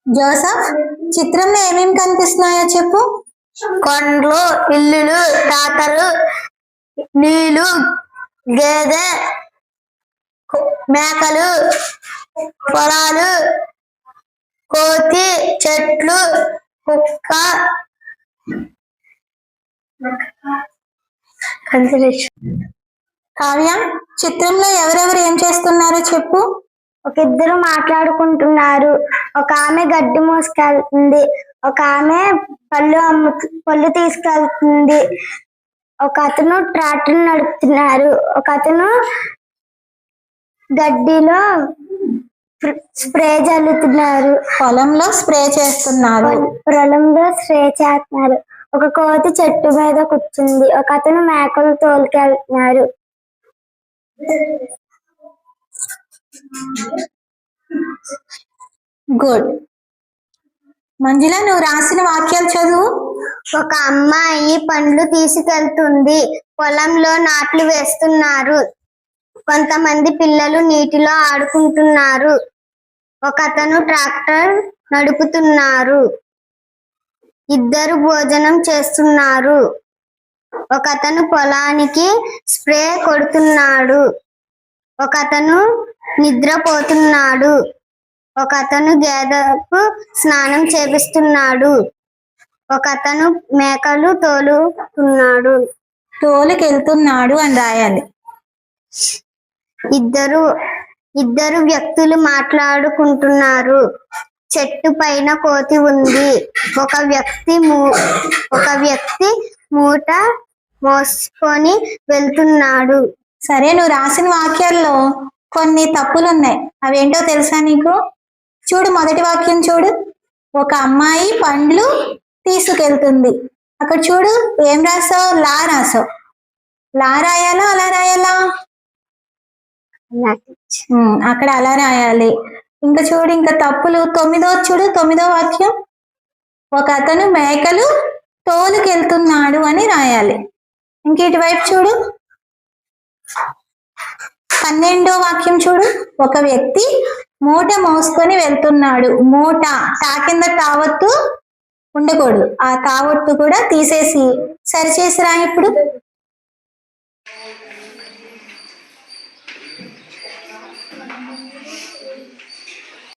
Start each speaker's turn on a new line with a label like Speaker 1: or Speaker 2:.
Speaker 1: Joseph, చిత్రంలో ఏమేమి కనిపిస్తున్నాయో చెప్పు.
Speaker 2: కొండలు, ఇల్లులు, తాతలు, నీళ్లు, గేదె, మేకలు, పొలాలు, కోతి, చెట్లు, కుక్క.
Speaker 1: కావ్య, చిత్రంలో ఎవరెవరు ఏం చేస్తున్నారో చెప్పు.
Speaker 2: ఒక ఇద్దరు మాట్లాడుకుంటున్నారు. ఒక ఆమె గడ్డి మోసుకెళ్తుంది, ఒక ఆమె పళ్ళు తీసుకెళ్తుంది. ఒక అతను ట్రాక్టర్ నడుపుతున్నారు, ఒక అతను గడ్డిలో స్ప్రే చల్లుతున్నారు.
Speaker 1: పొలంలో స్ప్రే చేస్తున్నారు.
Speaker 2: ఒక కోతి చెట్టు మీద కూర్చుంది, ఒక అతను మేకలు తోలుకెళ్తున్నారు.
Speaker 1: గుడ్. మంజుల, నువ్వు రాసిన వాక్యాలు చదువు.
Speaker 2: ఒక అమ్మాయి పండ్లు తీసుకెళ్తుంది, పొలంలో నాట్లు వేస్తున్నారు, కొంతమంది పిల్లలు నీటిలో ఆడుకుంటున్నారు, ఒక అతను ట్రాక్టర్ నడుపుతున్నారు, ఇద్దరు భోజనం చేస్తున్నారు, ఒక అతను పొలానికి స్ప్రే కొడుతున్నాడు, ఒక అతను నిద్రపోతున్నాడు, ఒక అతను గేదెకు స్నానం చేపిస్తున్నాడు, ఒక అతను మేకలు
Speaker 1: తోలుకెళ్తున్నాడు అని రాయాలి.
Speaker 2: ఇద్దరు వ్యక్తులు మాట్లాడుకుంటున్నారు, చెట్టు పైన కోతి ఉంది, ఒక వ్యక్తి మూట మోసుకొని వెళ్తున్నాడు.
Speaker 1: సరే, నువ్వు రాసిన వాక్యాల్లో కొన్ని తప్పులు ఉన్నాయి. అవేంటో తెలుసా నీకు? చూడు, మొదటి వాక్యం చూడు. ఒక అమ్మాయి పండ్లు తీసుకెళ్తుంది. అక్కడ చూడు, ఏం రాసావు? లా రాసావు. లా రాయాలా అలా రాయాలా? అక్కడ అలా రాయాలి. ఇంకా చూడు, ఇంకా తప్పులు. చూడు, 9వ వాక్యం, ఒక అతను మేకలు తోలుకెళ్తున్నాడు అని రాయాలి. ఇంక ఇటువైపు చూడు, 12వ వాక్యం చూడు, ఒక వ్యక్తి మూట మోసుకొని వెళ్తున్నాడు. మూట కింద తావత్తు ఉండకూడదు, ఆ తావత్తు కూడా తీసేసి సరిచేసి రా. ఇప్పుడు